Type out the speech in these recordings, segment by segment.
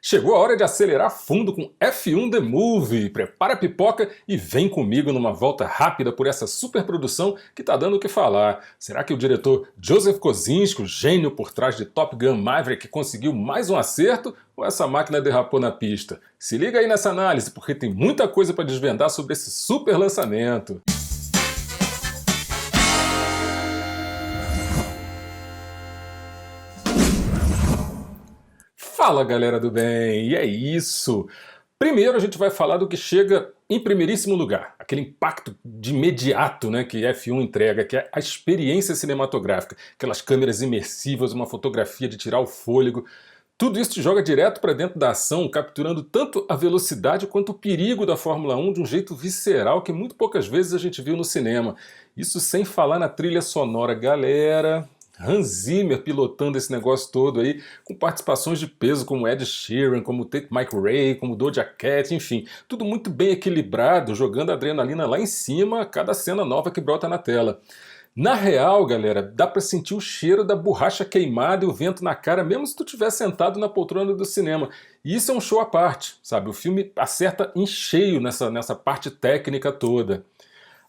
Chegou a hora de acelerar fundo com F1 The Movie. Prepara a pipoca e vem comigo numa volta rápida por essa superprodução que tá dando o que falar. Será que o diretor Joseph Kosinski, o gênio por trás de Top Gun Maverick, conseguiu mais um acerto ou essa máquina derrapou na pista? Se liga aí nessa análise, porque tem muita coisa para desvendar sobre esse super lançamento. Fala galera do bem, e é isso! Primeiro a gente vai falar do que chega em primeiríssimo lugar, aquele impacto de imediato, né, que F1 entrega, que é a experiência cinematográfica, aquelas câmeras imersivas, uma fotografia de tirar o fôlego. Tudo isso te joga direto para dentro da ação, capturando tanto a velocidade quanto o perigo da Fórmula 1 de um jeito visceral que muito poucas vezes a gente viu no cinema. Isso sem falar na trilha sonora, galera. Hans Zimmer pilotando esse negócio todo aí, com participações de peso como Ed Sheeran, como Tate McRae, como Doja Cat, enfim, tudo muito bem equilibrado, jogando a adrenalina lá em cima a cada cena nova que brota na tela. Na real, galera, dá pra sentir o cheiro da borracha queimada e o vento na cara, mesmo se tu estiver sentado na poltrona do cinema. E isso é um show à parte, sabe? O filme acerta em cheio nessa parte técnica toda.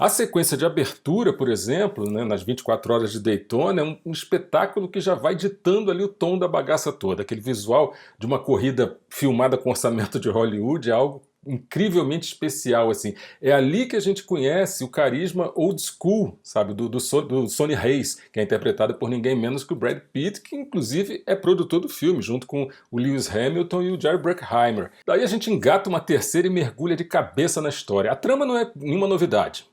A sequência de abertura, por exemplo, né, nas 24 horas de Daytona, é um espetáculo que já vai ditando ali o tom da bagaça toda. Aquele visual de uma corrida filmada com orçamento de Hollywood é algo incrivelmente especial, assim. É ali que a gente conhece o carisma old school, sabe, do Sonny Hayes, que é interpretado por ninguém menos que o Brad Pitt, que inclusive é produtor do filme, junto com o Lewis Hamilton e o Jerry Bruckheimer. Daí a gente engata uma terceira e mergulha de cabeça na história. A trama não é nenhuma novidade.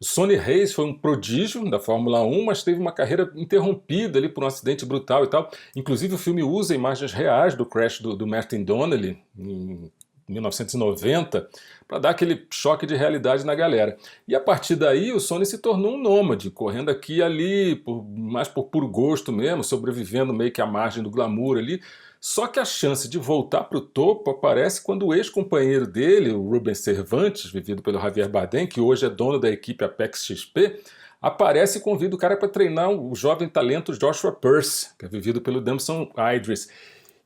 O Sonny Hayes foi um prodígio da Fórmula 1, mas teve uma carreira interrompida ali por um acidente brutal e tal. Inclusive o filme usa imagens reais do crash do Martin Donnelly em 1990 para dar aquele choque de realidade na galera. E a partir daí o Sonny se tornou um nômade, correndo aqui e ali, mais por puro gosto mesmo, sobrevivendo meio que à margem do glamour ali. Só que a chance de voltar para o topo aparece quando o ex-companheiro dele, o Rubens Cervantes, vivido pelo Javier Bardem, que hoje é dono da equipe Apex XP, aparece e convida o cara para treinar o jovem talento Joshua Pearce, que é vivido pelo Damson Idris.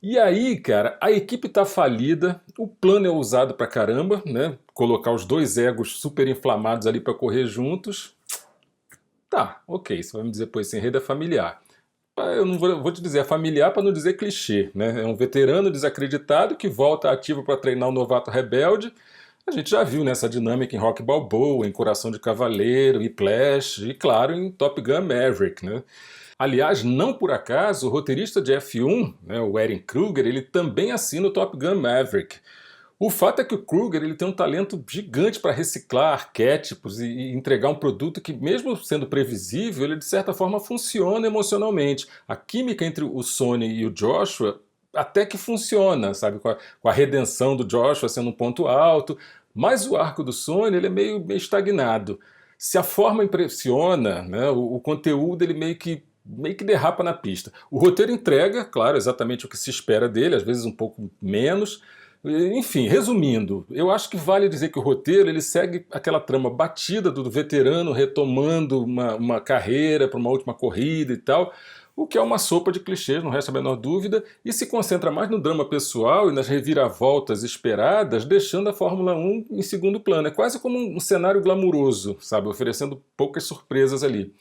E aí, cara, a equipe tá falida, o plano é usado pra caramba, né? Colocar os dois egos super inflamados ali para correr juntos. Tá, ok, você vai me dizer, pô, esse enredo é familiar. Eu não vou te dizer, é familiar para não dizer clichê, né? É um veterano desacreditado que volta ativo para treinar um novato rebelde. A gente já viu nessa dinâmica em Rock Balboa, em Coração de Cavaleiro, em Flash e, claro, em Top Gun Maverick, né? Aliás, não por acaso, o roteirista de F1, né, o Erin Kruger, ele também assina o Top Gun Maverick. O fato é que o Kruger ele tem um talento gigante para reciclar arquétipos e entregar um produto que, mesmo sendo previsível, ele de certa forma funciona emocionalmente. A química entre o Sonny e o Joshua até que funciona, sabe? Com a redenção do Joshua sendo um ponto alto, mas o arco do Sonny ele é meio estagnado. Se a forma impressiona, né, o conteúdo ele meio que derrapa na pista. O roteiro entrega, claro, exatamente o que se espera dele, às vezes um pouco menos. Enfim, resumindo, eu acho que vale dizer que o roteiro ele segue aquela trama batida do veterano retomando uma carreira para uma última corrida e tal, o que é uma sopa de clichês, não resta a menor dúvida, e se concentra mais no drama pessoal e nas reviravoltas esperadas, deixando a Fórmula 1 em segundo plano. É quase como um cenário glamuroso, sabe, oferecendo poucas surpresas ali.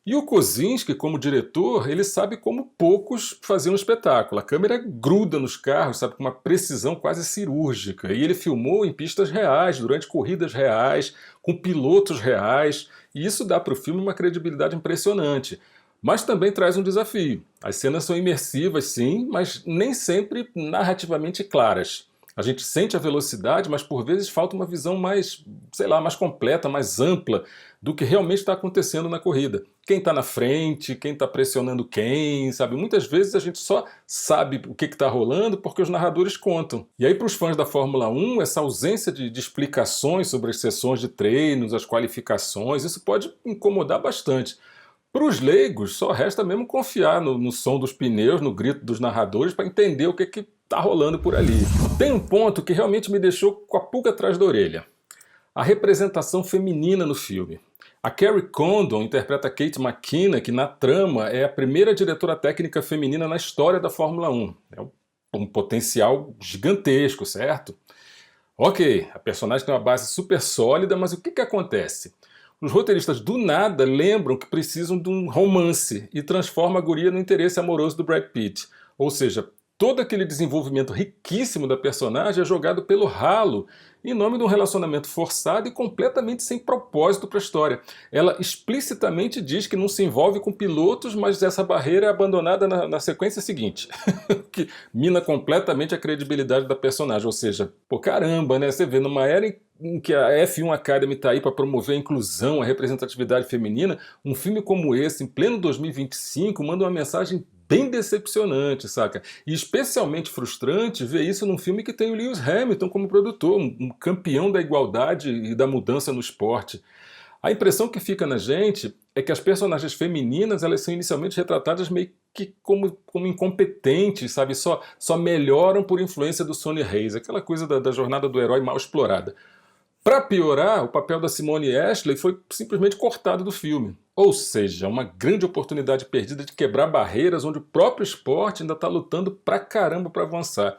E o Kosinski, como diretor, ele sabe como poucos fazer um espetáculo. A câmera gruda nos carros, sabe, com uma precisão quase cirúrgica. E ele filmou em pistas reais, durante corridas reais, com pilotos reais. E isso dá para o filme uma credibilidade impressionante. Mas também traz um desafio. As cenas são imersivas, sim, mas nem sempre narrativamente claras. A gente sente a velocidade, mas por vezes falta uma visão mais, sei lá, mais completa, mais ampla do que realmente está acontecendo na corrida. Quem está na frente, quem está pressionando quem, sabe? Muitas vezes a gente só sabe o que está rolando porque os narradores contam. E aí para os fãs da Fórmula 1, essa ausência de explicações sobre as sessões de treinos, as qualificações, isso pode incomodar bastante. Para os leigos, só resta mesmo confiar no som dos pneus, no grito dos narradores para entender o que está rolando por ali. Tem um ponto que realmente me deixou com a pulga atrás da orelha. A representação feminina no filme. A Carrie Condon interpreta Kate McKinnon, que na trama é a primeira diretora técnica feminina na história da Fórmula 1. É um um potencial gigantesco, certo? Ok, a personagem tem uma base super sólida, mas o que que acontece? Os roteiristas do nada lembram que precisam de um romance e transformam a guria no interesse amoroso do Brad Pitt. Ou seja, todo aquele desenvolvimento riquíssimo da personagem é jogado pelo ralo em nome de um relacionamento forçado e completamente sem propósito para a história. Ela explicitamente diz que não se envolve com pilotos, mas essa barreira é abandonada na sequência seguinte. Que mina completamente a credibilidade da personagem. Ou seja, pô, caramba, né? Você vê, numa era em que a F1 Academy está aí para promover a inclusão, a representatividade feminina, um filme como esse, em pleno 2025, manda uma mensagem bem decepcionante, saca? E especialmente frustrante ver isso num filme que tem o Lewis Hamilton como produtor, um campeão da igualdade e da mudança no esporte. A impressão que fica na gente é que as personagens femininas elas são inicialmente retratadas meio que como incompetentes, sabe? Só melhoram por influência do Sonny Hayes, aquela coisa da jornada do herói mal explorada. Para piorar, o papel da Simone Ashley foi simplesmente cortado do filme. Ou seja, uma grande oportunidade perdida de quebrar barreiras onde o próprio esporte ainda está lutando pra caramba para avançar.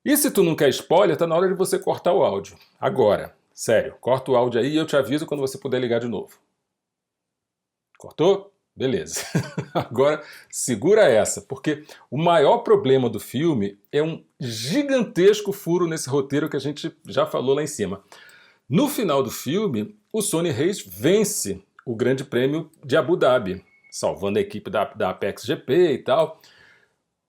E se tu não quer spoiler, tá na hora de você cortar o áudio. Agora, sério, corta o áudio aí e eu te aviso quando você puder ligar de novo. Cortou? Beleza. Agora segura essa, porque o maior problema do filme é um gigantesco furo nesse roteiro que a gente já falou lá em cima. No final do filme, o Sonny Hayes vence o Grande Prêmio de Abu Dhabi, salvando a equipe da Apex GP e tal.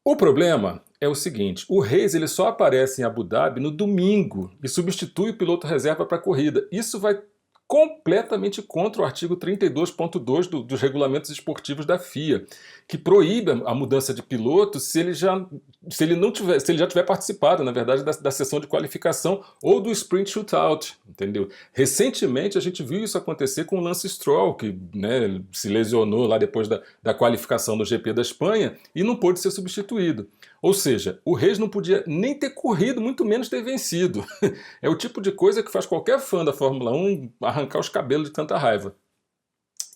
O problema é o seguinte, o Hayes ele só aparece em Abu Dhabi no domingo e substitui o piloto reserva para a corrida. Isso vai completamente contra o artigo 32.2 dos regulamentos esportivos da FIA, que proíbe a mudança de piloto se ele já tiver participado, na verdade, da sessão de qualificação ou do sprint shootout, entendeu? Recentemente a gente viu isso acontecer com o Lance Stroll, que né, se lesionou lá depois da qualificação do GP da Espanha e não pôde ser substituído. Ou seja, o Reis não podia nem ter corrido, muito menos ter vencido. É o tipo de coisa que faz qualquer fã da Fórmula 1 arrancar os cabelos de tanta raiva.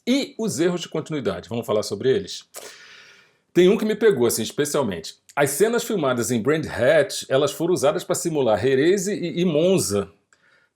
E os erros de continuidade, vamos falar sobre eles? Tem um que me pegou, assim, especialmente. As cenas filmadas em Brands Hatch, elas foram usadas para simular Jerez e Monza.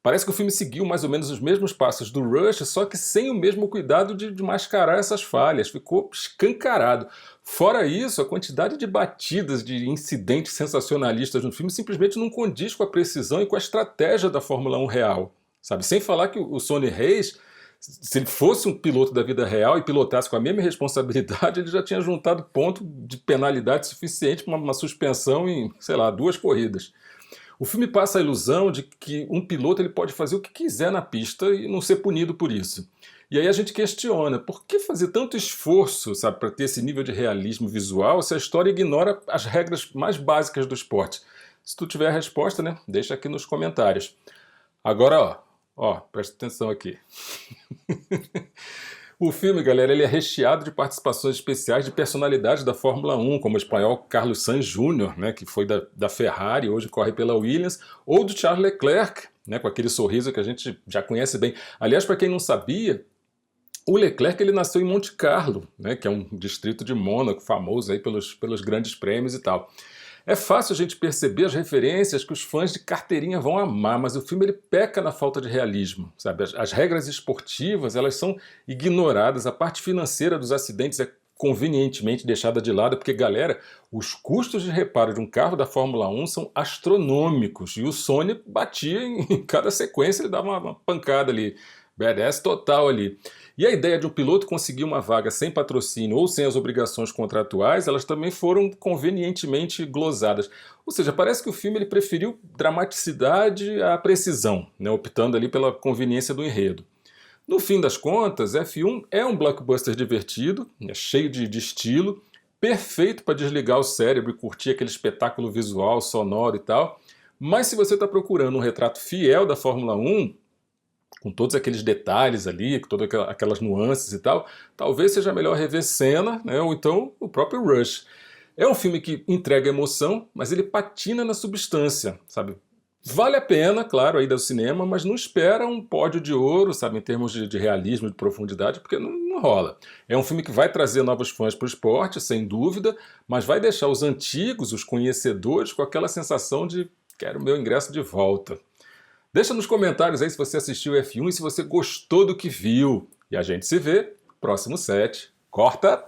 Parece que o filme seguiu mais ou menos os mesmos passos do Rush, só que sem o mesmo cuidado de mascarar essas falhas. Ficou escancarado. Fora isso, a quantidade de batidas, de incidentes sensacionalistas no filme simplesmente não condiz com a precisão e com a estratégia da Fórmula 1 real. Sabe? Sem falar que o Sonny Hayes, se ele fosse um piloto da vida real e pilotasse com a mesma responsabilidade, ele já tinha juntado ponto de penalidade suficiente para uma suspensão em, sei lá, 2 corridas. O filme passa a ilusão de que um piloto ele pode fazer o que quiser na pista e não ser punido por isso. E aí a gente questiona, por que fazer tanto esforço, sabe, para ter esse nível de realismo visual se a história ignora as regras mais básicas do esporte? Se tu tiver a resposta, né, deixa aqui nos comentários. Agora, presta atenção aqui. O filme, galera, ele é recheado de participações especiais de personalidades da Fórmula 1, como o espanhol Carlos Sainz Jr., né, que foi da Ferrari, hoje corre pela Williams, ou do Charles Leclerc, né, com aquele sorriso que a gente já conhece bem. Aliás, para quem não sabia, o Leclerc ele nasceu em Monte Carlo, né, que é um distrito de Mônaco, famoso aí pelos grandes prêmios e tal. É fácil a gente perceber as referências que os fãs de carteirinha vão amar, mas o filme ele peca na falta de realismo, sabe? As regras esportivas elas são ignoradas, a parte financeira dos acidentes é convenientemente deixada de lado, porque, galera, os custos de reparo de um carro da Fórmula 1 são astronômicos, e o Sonny batia em cada sequência, ele dava uma pancada ali, badass total ali. E a ideia de um piloto conseguir uma vaga sem patrocínio ou sem as obrigações contratuais, elas também foram convenientemente glosadas. Ou seja, parece que o filme ele preferiu dramaticidade à precisão, né, optando ali pela conveniência do enredo. No fim das contas, F1 é um blockbuster divertido, cheio de estilo, perfeito para desligar o cérebro e curtir aquele espetáculo visual, sonoro e tal. Mas se você está procurando um retrato fiel da Fórmula 1, com todos aqueles detalhes ali, com todas aquelas nuances e tal, talvez seja melhor rever Senna, né, ou então o próprio Rush. É um filme que entrega emoção, mas ele patina na substância, sabe? Vale a pena, claro, a ida ao cinema, mas não espera um pódio de ouro, sabe, em termos de realismo, de profundidade, porque não rola. É um filme que vai trazer novos fãs para o esporte, sem dúvida, mas vai deixar os antigos, os conhecedores, com aquela sensação de quero meu ingresso de volta. Deixa nos comentários aí se você assistiu F1 e se você gostou do que viu. E a gente se vê próximo set. Corta!